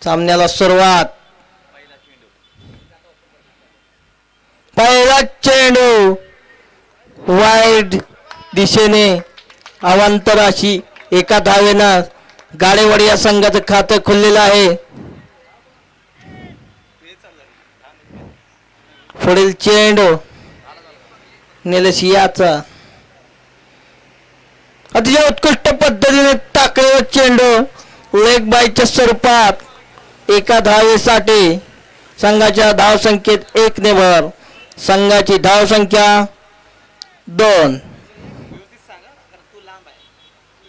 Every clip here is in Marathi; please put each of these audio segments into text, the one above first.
सामन्याला सुरुवात. पहिला चेंडू वाईड दिशेने अवांतर अशी एका धावेनं गाडेवाडी या संघाचं खातं खुललेलं आहे. पुढील चेंडू निलेश याचा अतिशय उत्कृष्ट पद्धतीने टाकलेला चेंडू लेग बायच्या स्वरूपात एका धावेसाठी संघाच्या धावसंख्येत 1 ने भर. संघाची धावसंख्या 2.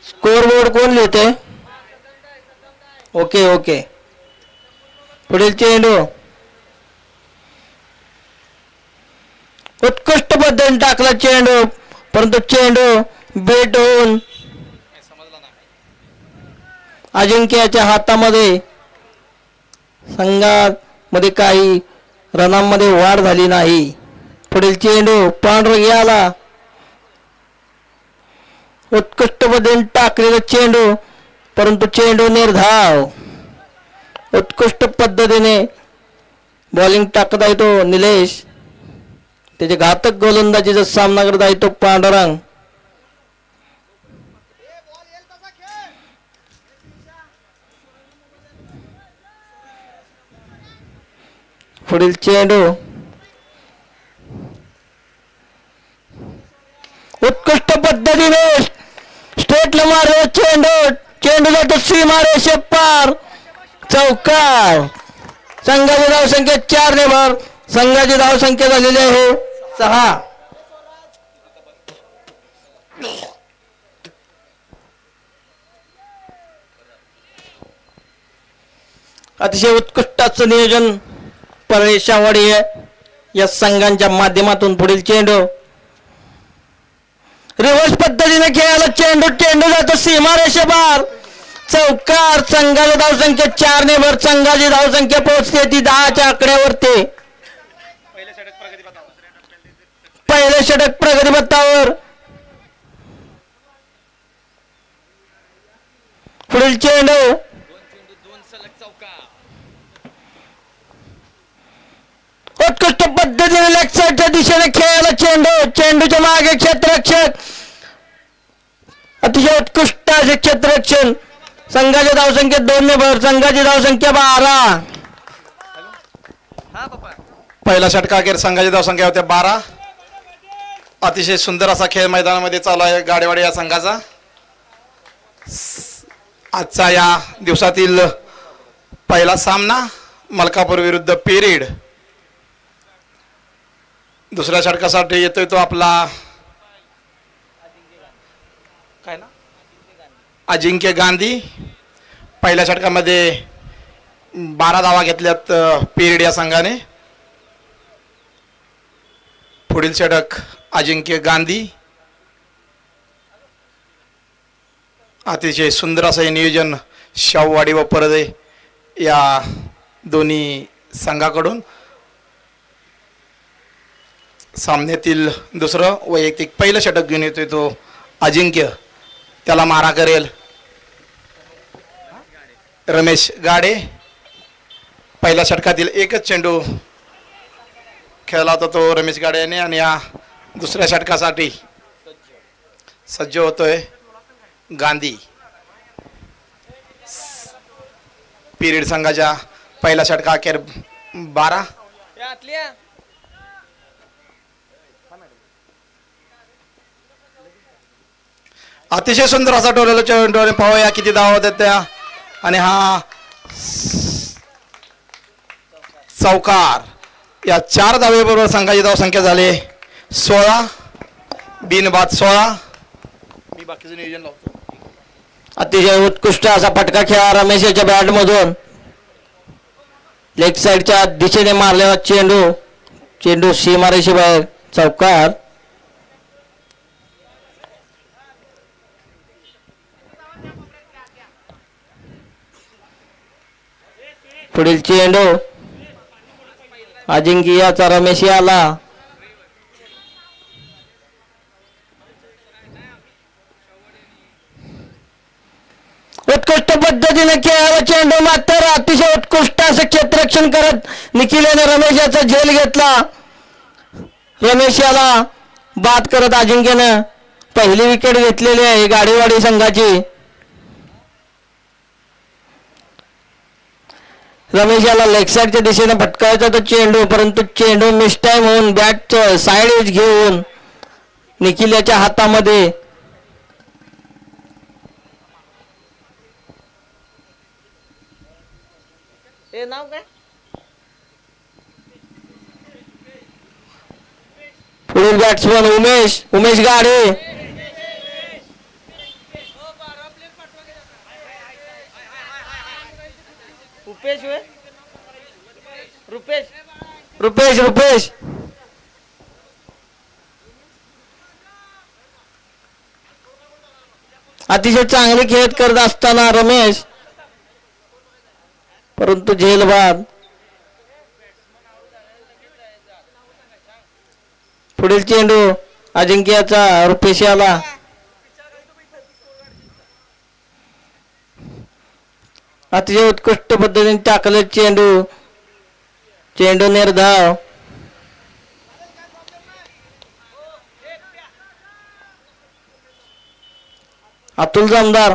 स्कोरबोर्ड कोण लिहिते? Okay okay. पुढील चेंडू उत्कृष्ट पद्धतीने टाकला चेंडू, परंतु चेंडू बेट होऊन अजिंक्याच्या हातामध्ये संघामध्ये काही रनांमध्ये वाढ झाली नाही. पुढील चेंडू पांढरं आला. उत्कृष्ट पद्धतीने टाकलेला चेंडू, परंतु चेंडू निर्धाव. उत्कृष्ट पद्धतीने बॉलिंग टाकत आहे तो निलेश. त्याचे घातक गोलंदाजीचा सामना करत आहे तो पांडुरंग. पुढील चेंडू उत्कृष्ट पद्धतीने स्ट्रेटला मारलेला चेंडू, चेंडू जातो सीमारेषे पार. चौकार. संघाची धावसंख्या 4 ने भर. संघाची धावसंख्या झालेली आहे 6. अतिशय उत्कृष्ट असं नियोजन परेशावाडी या संघांच्या माध्यमातून. पुढील चेंडू रिव्हर्स पद्धतीने खेळायला चेंडू, चेंडू जातो सीमारेषे पार. चौकार. संघाची धावसंख्या 4 ने भर. संघाची धावसंख्या पोहोचते ती 10च्या आकड्यावरती. पहिले षटक प्रगती पथावर. पुढील चेंडू उत्कृष्ट पद्धतीने लेग साईडच्या दिशेने खेळायला चेंडू, चेंडूच्या मागे क्षेत्ररक्षक. अतिशय उत्कृष्ट असे क्षेत्ररक्षण. संघाच्या धावसंख्येत 2 ने भर. संघाची धावसंख्या 12. पहिला षटका अखेर संघाची धावसंख्या होते 12. अतिशय सुंदर असा खेळ मैदानामध्ये चालू आहे गाडेवाडी या संघाचा. आजचा या दिवसातील पहिला सामना मलकापूर विरुद्ध पेरीड. दुसऱ्या षटकासाठी येतोय तो आपला काय ना अजिंक्य गांधी. पहिल्या षटकामध्ये 12 धावा घेतल्यात पेरीड या संघाने. पुढील षटक अजिंक्य गांधी. अतिशय सुंदर असं हे नियोजन शाहूवाडी व परदे या दोन्ही संघाकडून. सामन्यातील दुसरं वैयक्तिक पहिलं षटक घेऊन येतोय तो अजिंक्य. त्याला मारा करेल रमेश गाडे. पहिल्या षटकातील एकच चेंडू खेळला होता तो रमेश गाडे याने. आणि या दुसऱ्या षटकासाठी सज्ज होतोय गांधी. पीरियड संघाच्या पहिला षटका अखेर 12. अतिशय सुंदर असा टोलेला चेंडू. पाहूया किती धावा होत्या त्या. आणि हा चौकार. या 4 धावेबरोबर संघाची धावसंख्या झाली 16. बिनबाद 16. मी बाकीचं नियोजन लावतो. अतिशय उत्कृष्ट असा फटका खेळा रमेशच्या बॅट मधून. लेग साईडच्या दिशेने मारलेला चेंडू, चेंडू सीमारेषे बाहेर. चौकार. पुढील चेंडू अजिंक्यचा रमेश आला. उत्कृष्ट पद्धतीने खेळाला चेंडू मात्र अतिशय उत्कृष्ट असं क्षेत्ररक्षण करत निखिल याने रमेश याचा झेल घेतला. रमेश याला बाद करत अजिंक्यनं पहिली विकेट घेतलेली आहे गाडीवाडी संघाची. रमेश याला लेग साईडच्या दिशेने फटकायचा तो चेंडू, परंतु चेंडू मिसटाईम होऊन बॅट साईड एज घेऊन निखिल याच्या हातामध्ये. नाव काय पुढील बॅट्समन उमेश गाडे. रुपेश अतिशय चांगली खेळत करत असताना रमेश, परंतु झेल बाद. पुढील चेंडू अजिंक्याचा रुपेश याला. अतिशय उत्कृष्ट पद्धतीने टाकले चेंडू निर्धाव. अतुल जामदार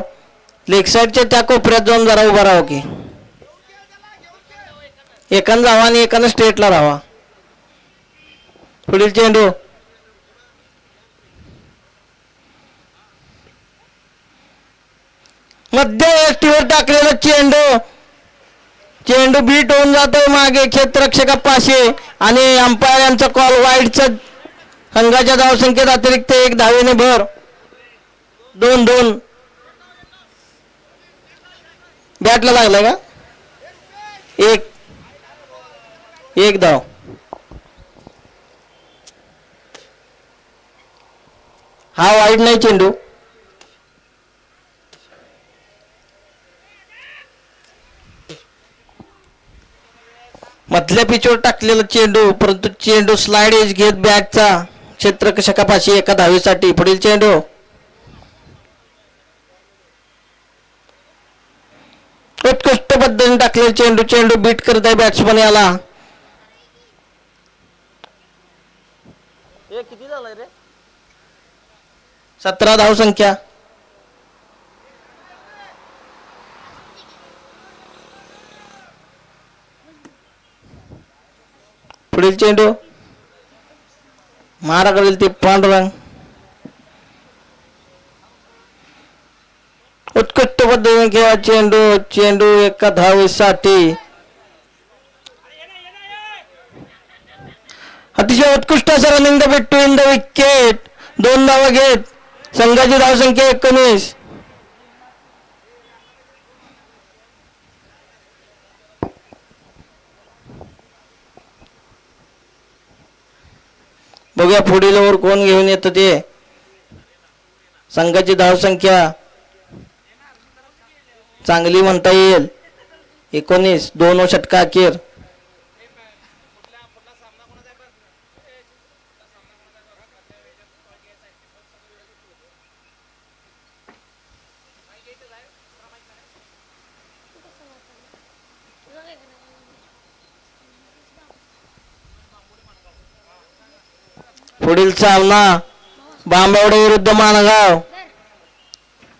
लेग साईडच्या त्या कोपऱ्यात जाऊन जरा उभा राहा की. एकानं जावा आणि एकानं स्ट्रेटला राहावा. पुढील चेंडू मध्य यष्टीवर टाकलेला चेंडू बीट होऊन जातोय मागे क्षेत्ररक्षकापाशी आणि अंपायर यांचा कॉल वाईडचा. संघाच्या धावसंख्येत अतिरिक्त 1 धावेने भर. 2-2 बॅटला लागलाय का? एक धाव. हा वाईड नाही चेंडू. मधल्या पिचवर टाकलेला चेंडू, परंतु चेंडू स्लाइड एज घेत बॅटचा क्षेत्ररक्षकापाशी 1 धावेसाठी. पुढील चेंडू उत्कृष्ट पद्धतीने टाकलेला चेंडू बीट करत आहे बॅट्समन याला. किती झालंय रे? 17 धावसंख्या. पुढील चेंडू मारा करेल ते पांडुरंग. उत्कृष्ट पद्धतीने खेळा चेंडू 1 धावेसाठी. अतिशय उत्कृष्ट असं running the between the wicket. 2 धावा घेत संघाची धावसंख्या 19. बघूया पुढील ओव्हर कोण घेऊन येतं ते. संघाची धावसंख्या चांगली म्हणता येईल 19. 2 षटका अखेर. पुढील सामना बांबवडे विरुद्ध माणगाव.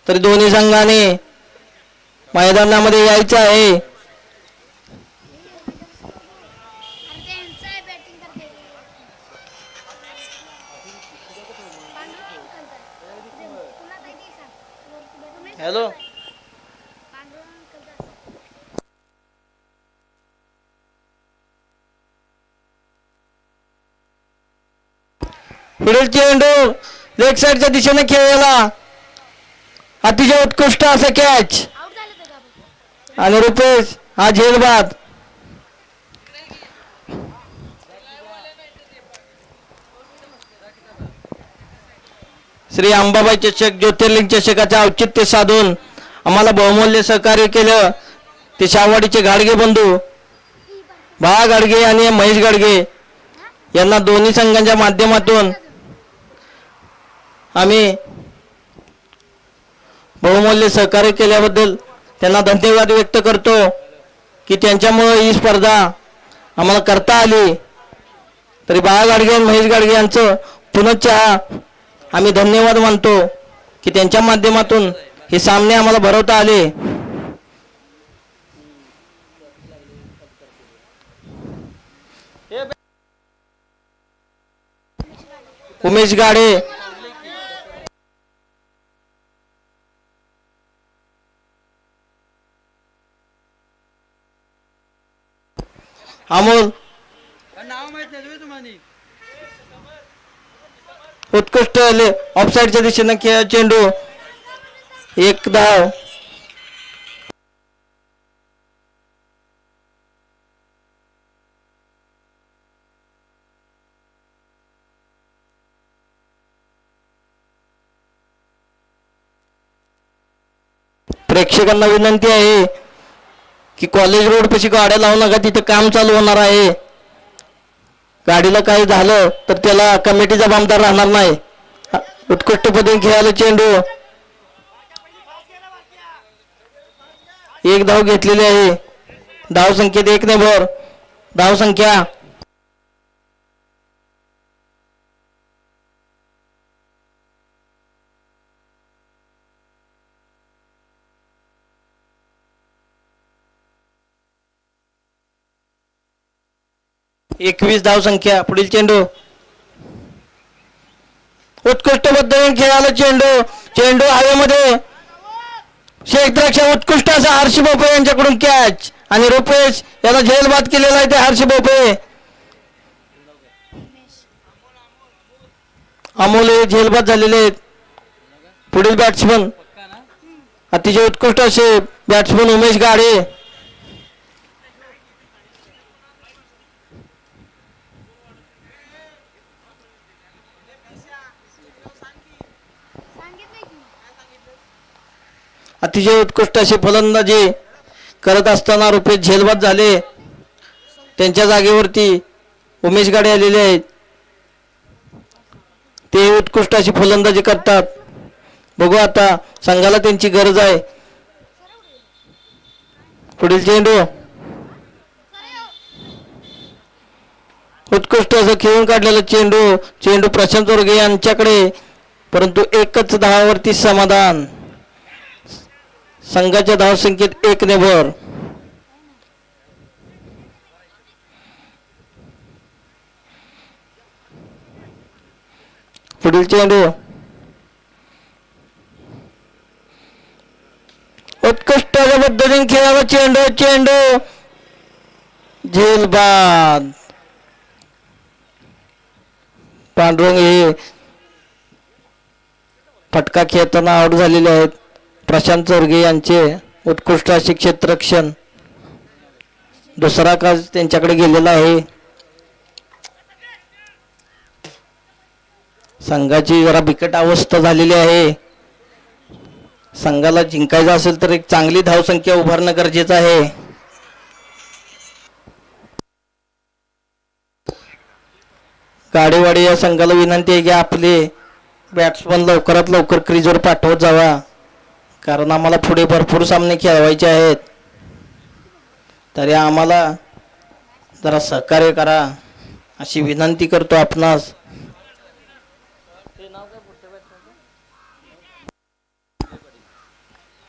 तर दोन्ही संघाने मैदानामध्ये यायचं आहे. हॅलो पुढील चेंडू लेग साईडच्या दिशेने खेळला. अतिशय उत्कृष्ट असा कॅच आणि रुपेश हा झेल बाद. श्री अंबाबाई चषक ज्योतिर्लिंग चषकाचे औचित्य साधून आम्हाला बहुमूल्य सहकार्य केलं ते शाहवाडीचे गाडगे बंधू बा गाडगे आणि महेश गाडगे यांना दोन्ही संघांच्या माध्यमातून आम्ही बहुमूल्य सहकार्य केल्याबद्दल त्यांना धन्यवाद व्यक्त करतो की त्यांच्यामुळे ही स्पर्धा आम्हाला करता आली. तरी बाळा गाडगे आणि महेश गाडगे यांचं पुनश्च आम्ही धन्यवाद मानतो की त्यांच्या माध्यमातून हे सामने आम्हाला भरवता आले. उमेश गाडे, अमोल, उत्कृष्ट ऑफसाईडच्या दिशेनं खेळ चेंडू, एक धाव. प्रेक्षकांना विनंती आहे की कॉलेज रोड पाशी गाड्या लावू नका, तिथे काम चालू होणार आहे. गाडीला काही झालं तर त्याला कमिटी जबाबदार राहणार नाही. उत्कृष्ट पद्धतीने खेळायला चेंडू, एक धाव घेतलेली आहे. धाव संख्येत 1 ने भर. धाव संख्या 21 धाव संख्या. पुढील चेंडू, उत्कृष्ट पद्धतीने खेळायला चेंडू, चेंडू हवेमध्ये. क्षेत्ररक्षक उत्कृष्ट असा हर्ष भोपळे यांच्याकडून कॅच आणि रुपेश याला झेलबाद केलेला आहे. ते हर्ष भोपळे, अमोल हे झेलबाद झालेले आहेत. पुढील बॅट्समन अतिशय उत्कृष्ट असे बॅट्समन उमेश गाडे. अतिशय उत्कृष्ट अशी फलंदाजी करत असताना रुपेश झेलबाद झाले. त्यांच्या जागेवरती उमेश गाडे आलेले आहेत. ते उत्कृष्ट अशी फलंदाजी करतात. बघू आता, संघाला त्यांची गरज आहे. पुढील चेंडू, उत्कृष्ट असं खेळून काढलेला चेंडू, चेंडू प्रशांत वर्गे यांच्याकडे, परंतु एकच धावावरती समाधान. संघाच्या धावसंख्येत 1 ने भर. पुढील चेंडू, उत्कृष्ट पद्धतीने खेळावा चेंडू, चेंडू झेलबाद. पांडुरंग हे फटका खेळताना आउट झालेले आहेत. प्रशांत चोरगे यांचे उत्कृष्ट असे क्षेत्ररक्षण, दुसरा काज त्यांच्याकडे गेलेला आहे. संघाची जरा बिकट अवस्था झालेली आहे. संघाला जिंकायचं असेल तर एक चांगली धावसंख्या उभारणं गरजेचं आहे. गाडेवाडी या संघाला विनंती आहे की आपले बॅट्समन लवकरात लवकर क्रीजवर पाठवत जावा, कारण आम्हाला पुढे भरपूर सामने खेळवायचे आहेत. तरी आम्हाला जरा सहकार्य करा अशी विनंती करतो आपणास.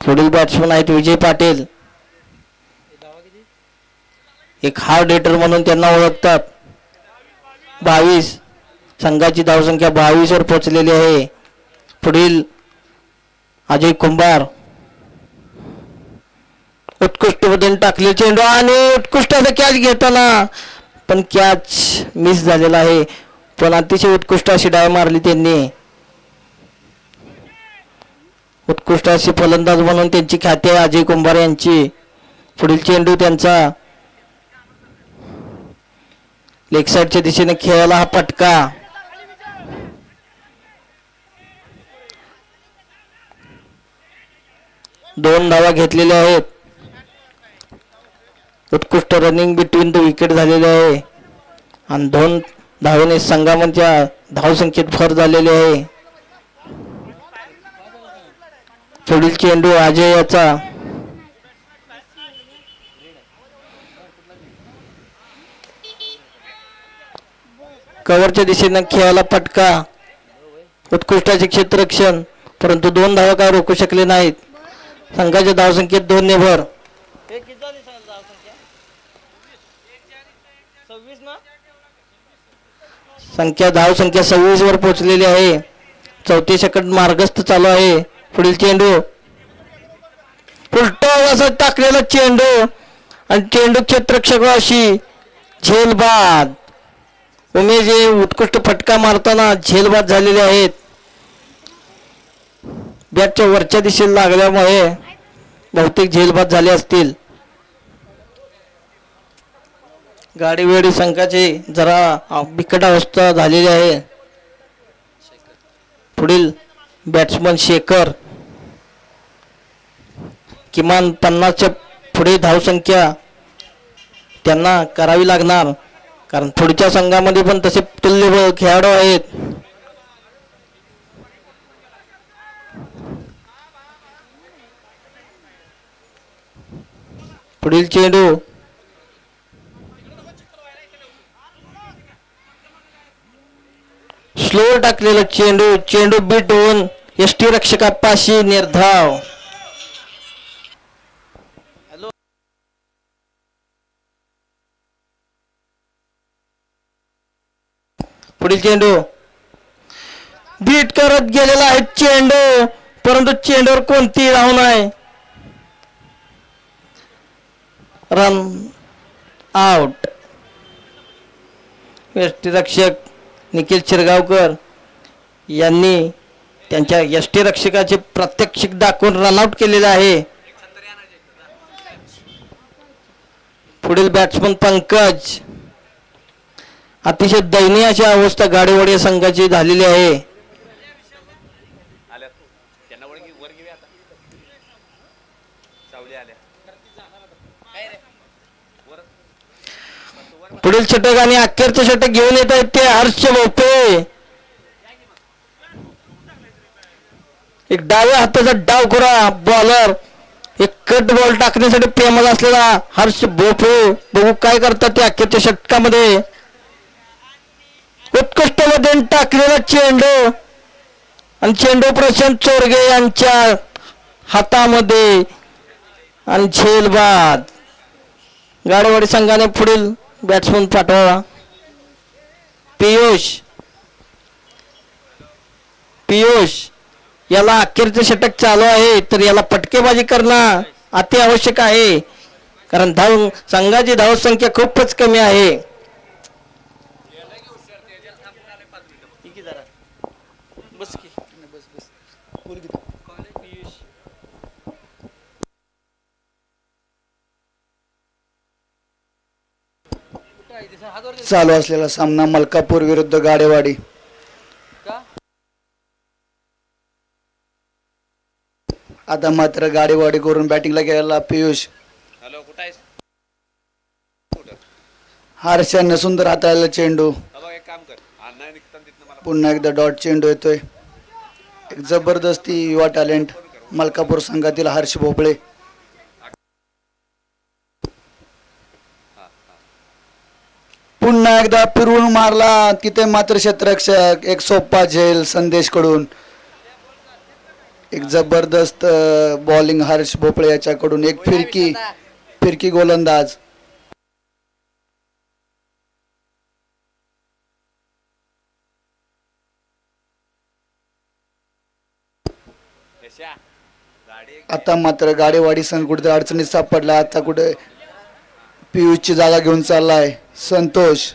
पुढील बॅट्समन आहेत विजय पाटील. एक हार्ड हिटर म्हणून त्यांना ओळखतात. 22 संघाची धावसंख्या 22 वर पोहोचलेली आहे. पुढील अजय कुंभार, उत्कृष्ट पद्धतीने टाकले चेंडू आणि उत्कृष्ट असं कॅच घेताना पण कॅच मिस झालेला आहे. पण अतिशय उत्कृष्ट अशी डाय मारली त्यांनी. उत्कृष्ट अशी फलंदाज म्हणून त्यांची ख्याती आहे अजय कुंभार यांची. पुढील चेंडू त्यांचा लेग साईडच्या दिशेने खेळायला हा फटका. दोन धावा घेतलेल्या आहेत. उत्कृष्ट रनिंग बिटवीन द विकेट झालेले आहे आणि 2 धावेने संघाच्या धावसंख्येत भर झालेली आहे. पुढील चेंडू अजय याचा कव्हरच्या दिशेनं खेळायला फटका. उत्कृष्टाचे क्षेत्ररक्षण, परंतु 2 धावा काय रोखू शकले नाहीत. संघाच्या धावसंख्येत 2 ने भर. धावसंख्या 26 वर पोहोचलेली आहे. चौथी षटक मार्गस्थ चालू आहे. पुढील चेंडू उलटा असा टाकलेला चेंडू आणि चेंडू क्षेत्ररक्षकाशी झेलबाद. उमेश हे उत्कृष्ट फटका मारताना झेलबाद झालेले आहेत. बॅटच्या वरच्या दिशेला लागल्यामुळे बहुतेक झेलबाद झाले असतील. गाडीवेडी संघाची जरा बिकट अवस्था झालेली आहे. पुढील बॅट्समन शेखर. किमान 50च्या पुढे धावसंख्या त्यांना करावी लागणार, कारण पुढच्या संघामध्ये पण तसे तुल्य खेळाडू आहेत. पुढील चेंडू स्लो टाकलेला चेंडू बीट होऊन यष्टी रक्षकापाशी निर्धाव. पुढील चेंडू बीट करत गेलेला आहे चेंडू, परंतु चेंडूवर कोणती धाव नाही. Run out. यष्टीरक्षक निखिल शिरगावकर यांनी त्यांच्या यष्टीरक्षकाचे प्रात्यक्षिक दाखवून रनआउट केलेले आहे. पुढील बॅट्समन पंकज. अतिशय दयनीय अशी अवस्था गाडेवाडी संघाची झालेली आहे. पुढील षटक आणि अखेरचं षटक घेऊन येत आहेत ते हर्ष भोपळे. एक डाव्या हाताचा डावखुरा बॉलर, एक कट बॉल टाकण्यासाठी प्रेमळ असलेला हर्ष भोपळे. बघू काय करतात ते अखेरच्या षटकामध्ये. उत्कृष्ट मध्ये टाकलेला चेंडू आणि चेंडू प्रशांत चोरगे यांच्या हातामध्ये आणि झेलबाद. गाडेवाडी संघाने पुढील बॅट्समन पाठवा. पियुष याला अखेरचे षटक चालू आहे, तर याला फटकेबाजी करणं अति आवश्यक आहे, कारण संघाची धावसंख्या खूपच कमी आहे. चालू असलेला सामना मलकापूर विरुद्ध गाडेवाडी. आता मात्र गाडेवाडी करून बॅटिंगला गेलेला पियुष. हर्षानं सुंदर हाताळलेला चेंडू. पुन्हा एकदा डॉट चेंडू येतोय. एक जबरदस्ती युवा टॅलेंट मलकापूर संघातील हर्ष भोपळे. पुन्हा एकदा फिरवून मारला, तिथे मात्र क्षेत्ररक्षक एक सोपा झेल संदेश कडून. एक जबरदस्त बॉलिंग हर्ष भोपळे याच्याकडून. एक फिरकी गोलंदाज. आता मात्र गाडेवाडी संघ कुठे अडचणीत सापडला. आता कुठे पियुषची जागा घेऊन चाललाय Santosh.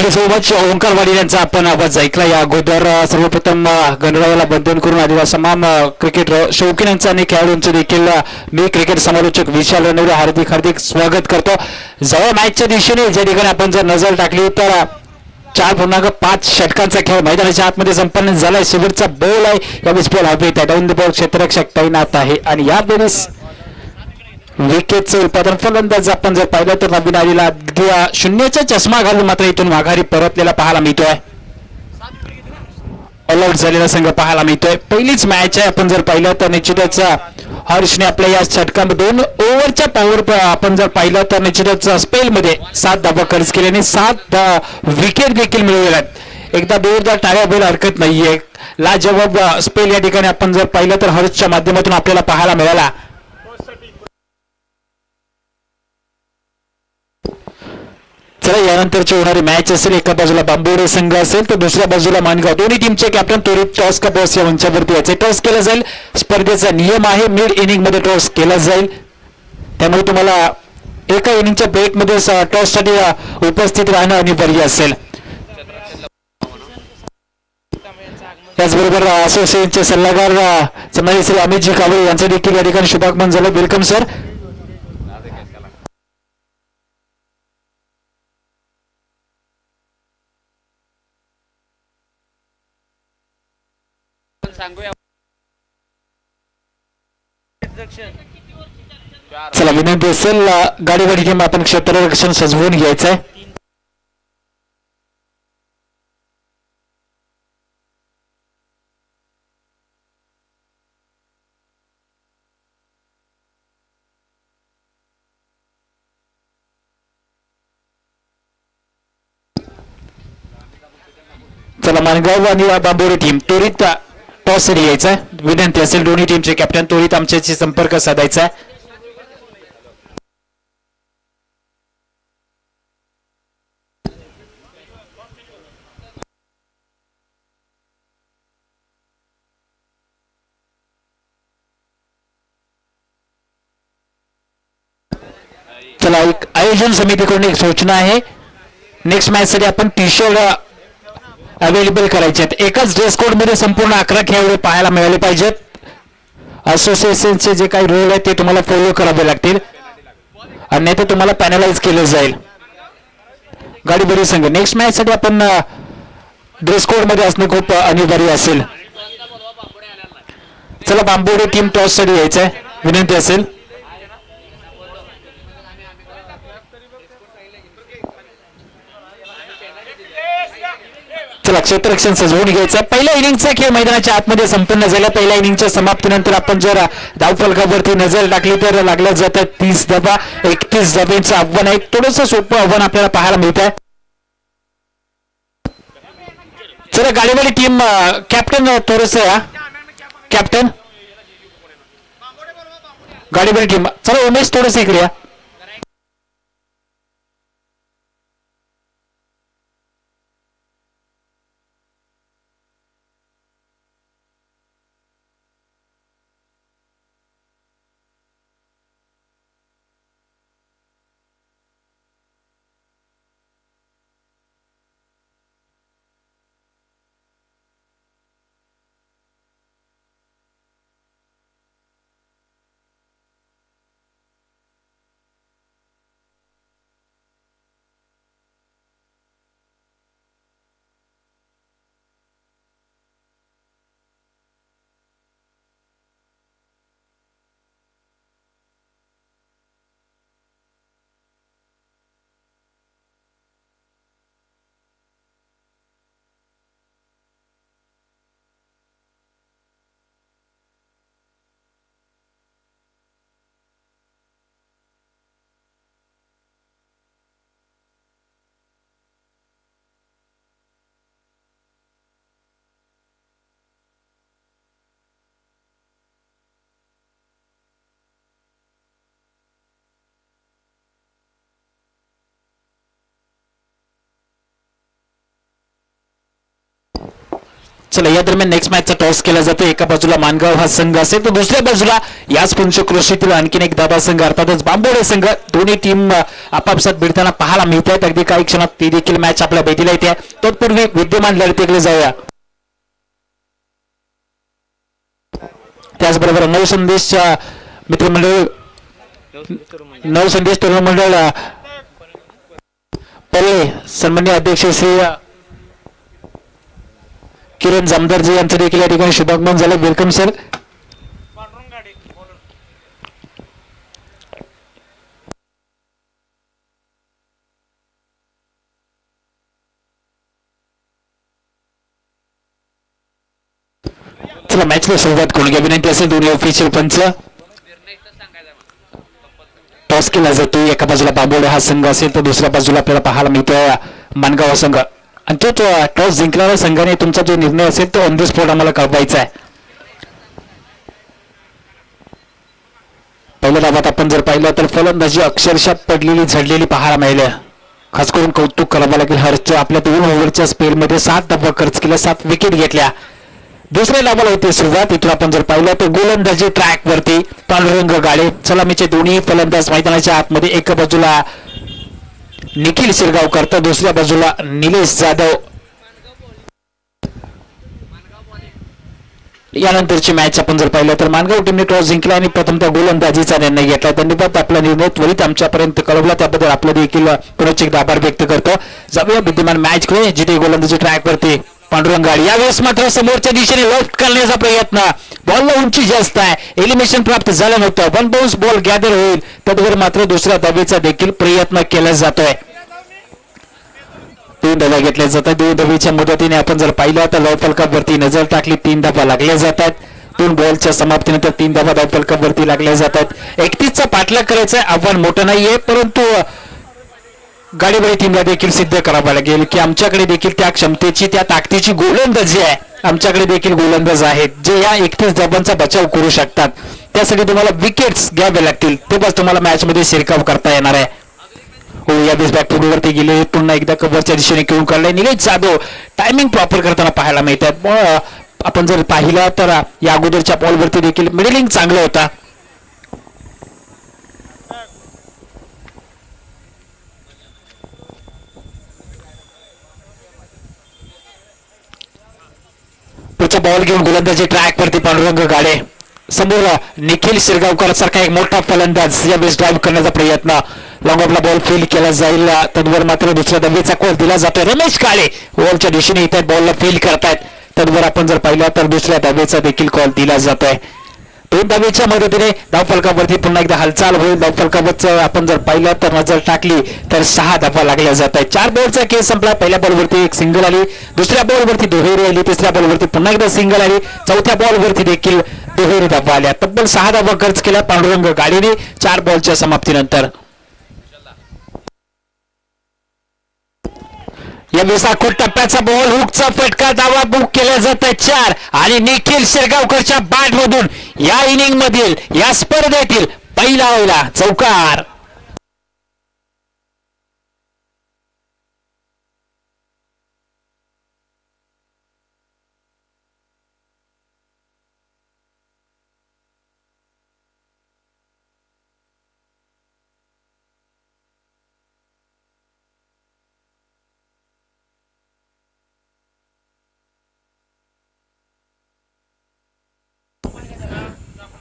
Thank you so much. Omkar Wadi यांचा आपण आवाज ऐकला. या अगोदर सर्वप्रथम गणरायाला बंधन करून आलेल्या तमाम क्रिकेट शौकीनांचा आणि खेळाडूंचे देखील मी क्रिकेट समालोचक विशाल रणवरे हार्दिक हार्दिक स्वागत करतो. जवळ मॅचच्या दिशेने ज्या ठिकाणी आपण जर नजर टाकली तर 4.5 षटकांचा खेळ मैदानाच्या आतमध्ये संपन्न झालाय. शेवटचा बॉल आहे. यावेळेस बॉल हवेत आहे. डाऊन द बॉल क्षेत्ररक्षक तैनात आहे आणि यावेळेस विकेटचं उत्पादन फलंदाज आपण जर पाहिलं तर नवीन आलेला अगदी शून्याचा चष्मा घालून मात्र इथून माघारी परतलेला पाहायला मिळतोय. ऑल आउट झालेला संघ पाहायला मिळतोय. पहिलीच मॅच आहे. आपण जर पाहिलं तर निश्चितच हर्षने आपल्या या षटकामध्ये 2 ओव्हरच्या पॉवर आपण जर पाहिलं तर निश्चितच स्पेलमध्ये 7 धावा खर्च केल्याने 7 विकेट देखील मिळवलेल्या आहेत. एकदा जोरदार टाळ्या बैल हरकत नाहीये. लाजवाब स्पेल या ठिकाणी आपण जर पाहिलं तर हर्षच्या माध्यमातून आपल्याला पाहायला मिळाला. चला यानंतरची होणारी मॅच असेल. एका बाजूला बांबोडे संघ असेल तर दुसऱ्या बाजूला मानगाव. दोन्ही टीमचे कॅप्टन त्वरित टॉस का बॉस या मंचावरती याचे टॉस केला जाईल. स्पर्धेचा नियम आहे मिड इनिंग मध्ये टॉस केला जाईल. त्यामुळे तुम्हाला एका इनिंगच्या ब्रेकमध्ये टॉससाठी उपस्थित राहणं अनिवार्य असेल. त्याचबरोबर असोसिएशनचे सल्लागार चमाई श्री अमितजी कावळे यांचं देखील या ठिकाणी शुभागमन झालं. Welcome sir. चला विनंती असेल गाडीवाडी टीम आपण क्षेत्ररक्षण सजवून घ्यायचंय. चला मानगाव आणि बांबोरे टीम त्वरित टॉस यायचा. विनंती असेल दोन्ही टीमचे कॅप्टन त्वरित आमच्याशी संपर्क साधायचा. चला एक आयोजन समितीकडून एक सूचना आहे. नेक्स्ट मॅच साठी आपण टी शर्ट अवेलेबल करायचे आहेत. एकाच ड्रेस कोड मध्ये संपूर्ण 11 खेळाडू पाहायला मिळाले पाहिजेत. असोसिएशनचे जे काही रूल आहेत ते तुम्हाला फॉलो करावे लागतील अन्यथा तुम्हाला पॅनलाइज केलं जाईल. गाडीबडी संघ नेक्स्ट मॅच साठी आपण ड्रेस कोड मध्ये असणं खूप अनिवार्य असेल. चला बांबोडे टीम टॉस साठी यायचंय. विनंती असेल. चला क्षेत्ररक्षण सजवून घ्यायचं. पहिल्या इनिंगचा खेळ मैदानाच्या आतमध्ये संपन्न झाला. पहिल्या इनिंगच्या समाप्तीनंतर आपण जर धावफलकावरती नजर टाकली तर लागल्या जातात 30 धावा. 31 धाब्यांचं आव्हान आहे. थोडंसं सोपं आव्हान आपल्याला पाहायला मिळत आहे. चला गाडीवाली टीम कॅप्टन थोडस कॅप्टन गाडीवाली टीम चला उमेश थोडस इकडे या. चला या दरम्यान नेक्स्ट मॅचचा टॉस केला जातो. एका बाजूला मानगाव हा संघ असेल तर दुसऱ्या बाजूला याच पंचक्रोशीतील आणखीन एक दादा संघ अर्थातच बांबोडे संघ. दोन्ही टीम आपापसात भिडताना पाहायला मिळत आहेत. अगदी काही क्षणात ती देखील मॅच आपल्या भेटीला येते. तत्पूर्वी विद्यमान लढतीकडे जाऊया. त्याचबरोबर नवसंदेशच्या मित्रमंडळ नवसंदेश तरुण मंडळ पहिले सन्मान्य अध्यक्ष श्री किरण जामदारजी यांचं देखील या ठिकाणी शुभागमन झालं. Welcome sir. चला मॅचला सुरुवात करून घ्या. विनंती असेल दोन्ही ऑफिशियल पंच. टॉस केला जातो. एका बाजूला बांबोडे हा संघ असेल तर दुसऱ्या बाजूला आपल्याला पाहायला मिळतोय मानगाव संघ. आणि तो टॉस जिंकणाऱ्या संघाने तुमचा जो निर्णय असेल तो ऑन द स्पॉट आम्हाला कळवायचा आहे. पहिल्या डावात आपण जर पाहिलं तर फलंदाजी अक्षरशः पडलेली झडलेली पाहायला मिळाल्या. खास करून कौतुक करावं लागेल हर्षच्या. आपल्या 2 ओव्हरच्या स्पेलमध्ये 7 धावा खर्च केल्या, 7 विकेट घेतल्या. दुसऱ्या डावाला होते सुरुवात. इथून आपण जर पाहिलं तर गोलंदाजी ट्रॅक वरती पांडुरंग गाडे. सलामीचे दोन्ही फलंदाज मैदानाच्या आतमध्ये. एका बाजूला निखिल शिरगावकर तर दुसऱ्या बाजूला निलेश जाधव. यानंतरची मॅच आपण जर पाहिलं तर मानगाव टीमने टॉस जिंकला आणि प्रथमतः गोलंदाजीचा निर्णय घेतला. धन्यवाद. आपला निर्णय त्वरित आमच्यापर्यंत कळवला त्याबद्दल आपलं देखील पुनश्च एकदा आभार व्यक्त करतो. जाऊया विद्यमान मॅच कडे जिथे गोलंदाजी ट्रॅक वरती पांडुरंग गाडी. यावेळेस मात्र समोरच्या दिशेने लेफ्ट करण्याचा प्रयत्न. बॉलला उंची जास्त आहे. एलिमिनेशन प्राप्त झालं नव्हतं. 1 बाउन्स बॉल गॅदर होईल त्यावर मात्र दुसऱ्या धावेचा देखील प्रयत्न केला जातोय. 2 धावा घेतल्या जातात. 2 धावेच्या मदतीने आपण जर पाहिलं तर धावफलकावरती नजर टाकली. 3 धावा लागल्या जातात. 2 बॉलच्या समाप्तीनंतर 3 धावा धावफलकावरती लागल्या जातात. 31चा पाठलाग करायचा आव्हान मोठं नाहीये परंतु गाडीवाडी टीमला देखील सिद्ध करावं लागेल की आमच्याकडे देखील त्या क्षमतेची त्या ताकदीची गोलंदाजी आहे. आमच्याकडे देखील गोलंदाज आहेत जे या 31 धावांचा बचाव करू शकतात. त्यासाठी तुम्हाला विकेट्स घ्यावे लागतील तेव्हाच तुम्हाला मॅच मध्ये शिरकाव करता येणार आहे. हो यावेळेस बॅकफुटवरती गेले. पुन्हा एकदा कव्हरच्या दिशेने खेळून काढलाय. निलेश जाधव टायमिंग प्रॉपर करताना पाहायला मिळतात. आपण जर पाहिलं तर या अगोदरच्या बॉलवरती देखील मिडलिंग चांगला होता. पुढचा बॉल घेऊन गोलंदाजी ट्रॅक वरती पांडुरंग गाडे. समोर निखिल शिरगावकर सारखा एक मोठा फलंदाज यावेळेस ड्राईव्ह करण्याचा प्रयत्न. लॉंग ऑफला बॉल फेल केला जाईल तद्वर मात्र दुसऱ्या धावेचा कॉल दिला जातोय. रमेश काळे बॉलच्या दिशेने येतात. बॉलला फेल करतायत. तद्वर आपण जर पाहिलं तर दुसऱ्या धावेचा देखील कॉल दिला जातोय. 2 धावेच्या मदतीने धावफलकावरती पुन्हा एकदा हालचाल होईल. धावफलकावरचं आपण जर पाहिलं तर नजर टाकली तर 6 धावा लागल्या जात आहेत. 4 बॉलचा खेळ संपला. पहिल्या बॉलवरती एक सिंगल आली. दुसऱ्या बॉलवरती दुहेरी आली. तिसऱ्या बॉलवरती पुन्हा एकदा सिंगल आली. चौथ्या बॉलवरती देखील दुहेरी धावा आल्या. तब्बल 6 धावा खर्च केल्या पांडुरंग गाडीने 4 बॉलच्या समाप्तीनंतर. या विसाखोट टप्प्याचा बॉल हुकचा फटका धावा बुक केला जात आहे 4 आणि निखिल शिरगावकरच्या बॅट मधून या इनिंग मधील या स्पर्धेतील पहिला चौकार.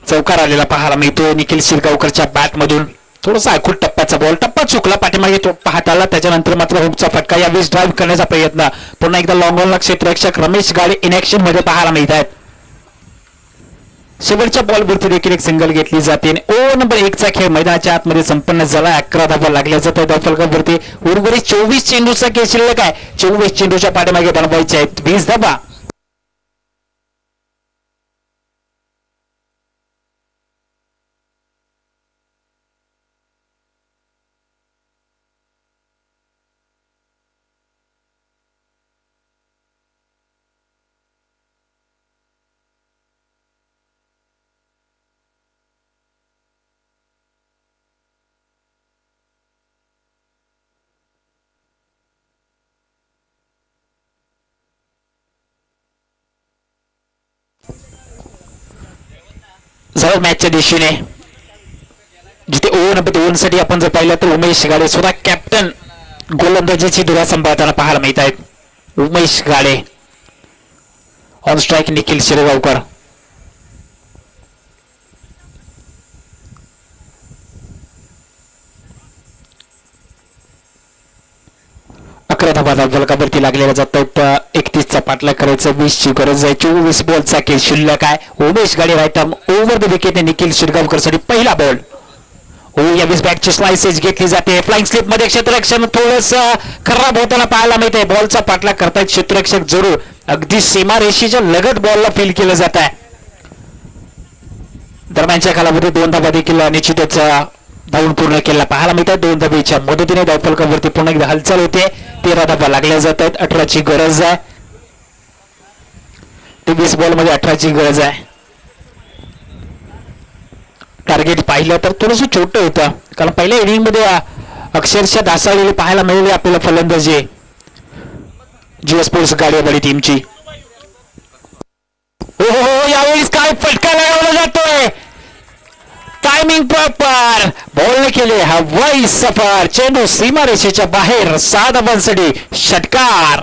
चौकार आलेला पाहायला मिळतो निखिल शिरगावकरच्या बॅट मधून. थोडासा आखूट टप्प्याचा बॉल. टप्पा चुकला पाठीमागे तो पाहत आला. त्याच्यानंतर मात्र हुकचा फटका. यावेळेस ड्राईव्ह करण्याचा प्रयत्न. पुन्हा एकदा लॉंग ऑनला क्षेत्ररक्षक रमेश गाडे इनॅक्शन मध्ये पाहायला मिळत आहेत. शेवटच्या बॉलवरती देखील एक सिंगल घेतली जाते. ओव्हर नंबर 1 चा खेळ मैदानाच्या आतमध्ये संपन्न झाला. 11 धावा लागल्या जात आहेत धावफलकावरती. उर्वरित 24 चेंडूचा खेळ शिल्लक आहे. 24 चेंडूच्या पाठीमागे बनवायचे आहेत 20 धावा. जवळ मॅचच्या दिशेने, जिथे ओव्हर नंबर 2 साठी आपण जर पाहिलं तर उमेश गाडे स्वतः कॅप्टन गोलंदाजीची धुरा सांभाळताना पाहायला मिळत आहेत. उमेश गाडे ऑन स्ट्राईक निखिल शिरगावकर. अकरा धावा फलकावरती लागलेल्या जातात. 31चा पाठलाग करायचा, 20ची गरज आहे. 24 बॉलचा खेळ शिल्लक आहे. Umesh Gade right arm over the wicket. Nikhil Shirgaonkar साठी पहिला बॉल. यावेळेस बॅटची स्लाइसेस घेतली जाते. फ्लाइंग स्लिप मध्ये क्षेत्ररक्षण थोडस खराब होताना पाहायला मिळते. बॉलचा पाठलाग करतायत क्षेत्ररक्षक जरूर. अगदी सीमारेषेच्या लगत बॉलला फील केलं जात आहे. दरम्यानच्या कालावधीत 2 धावा देखील निश्चितच धावून पूर्ण केला पाहायला मिळतात. 2 धावेच्या मदतीने धावफलकावरती पुन्हा एकदा हालचाल होते. 13 धावा लागल्या जात आहेत. 18ची गरज आहे. 23 बॉल मध्ये 18ची गरज आहे. टार्गेट पाहिलं तर थोडंसं छोटं होतं, कारण पहिल्या इनिंग मध्ये अक्षरशः ढासळलेली पाहायला मिळाली आपल्याला फलंदाजी जिओ स्पोर्ट्स गाडीवाडी टीमची. हो यावेळेस काय फटका लगावला जातोय. टायमिंग प्रॉपर बॉलने केले हवाई सफर. चेंडू सीमारेषेच्या बाहेर. 6 धावांसाठी षटकार.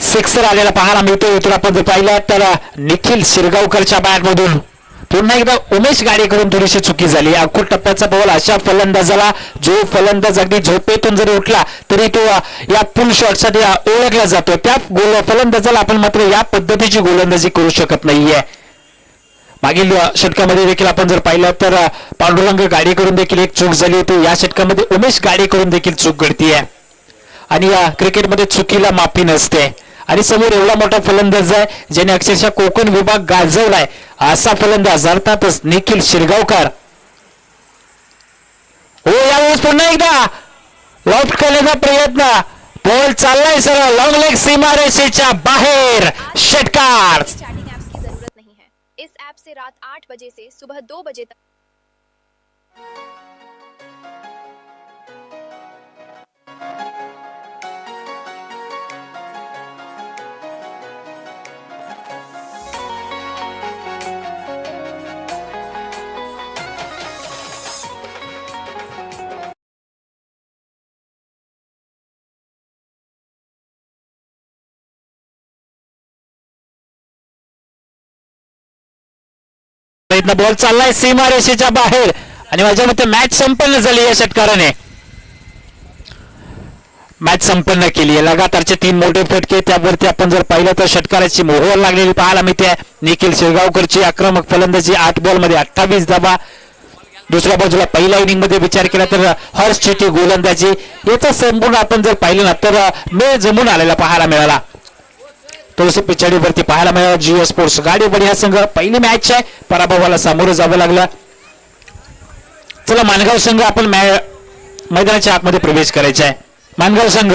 सिक्सर आलेला पाहायला मिळतोय. इथून आपण जर पाहिलं तर निखिल शिरगावकरच्या बॅट मधून पुन्हा एकदा उमेश गाडेकरून थोडीशी चुकी झाली. अखूट टप्प्याचा बॉल अशा फलंदाजाला, जो फलंदाज अगदी झोपेतून जरी उठला तरी तो या पुल शॉट साठी ओळखला जातो. त्या फलंदाजाला आपण मात्र या पद्धतीची गोलंदाजी करू शकत नाहीये. मागील षटकामध्ये देखील आपण जर पाहिलं तर पांडुरंग गाडेकरून देखील एक चूक झाली होती. या षटकामध्ये उमेश गाडेकरून देखील चूक घडतीये. आणि या क्रिकेटमध्ये चुकीला माफी नसते. आणि समोर एवढा मोठा फलंदाज आहे ज्याने अक्षरशः कोकण विभाग गाजवलाय, असा फलंदाज अर्थातच निखिल शिरगावकर. हो यावेळेस पुन्हा एकदा लॉफ्ट करण्याचा प्रयत्न. बॉल चाललाय सरळ लॉंग लेग सीमारेषेच्या बाहेर. षटकार. चैटिंग ऐप्स की जरूरत नहीं है. इस ऐप से रात 8 बजे से सुबह 2 बजे तक बॉल चाललाय सीमारेषेच्या बाहेर. आणि माझ्या मते मॅच संपन्न झाली. या षटकाराने मॅच संपन्न केली. लगातारचे 3 मोठे फटके. त्यावरती आपण जर पाहिलं तर षटकाराची मोहर लागलेली पाहायला मिळते. निखिल शिरगावकरची आक्रमक फलंदाजी 8 बॉल मध्ये 28 धावा. दुसऱ्या बाजूला पहिल्या इनिंग मध्ये विचार केला तर हर्षची गोलंदाजी. याचा संपूर्ण आपण जर पाहिलं ना तर मेळ जमून आलेला पाहायला मिळाला. थोडस पिछाडीवरती पाहायला मिळाला. जिओ स्पोर्ट्स गाडीवाडी हा संघ पहिली मॅच आहे, पराभवाला सामोरं जावं लागलं. चला मानगाव संघ आपण मैदानाच्या आतमध्ये प्रवेश करायचा आहे. मानगाव संघ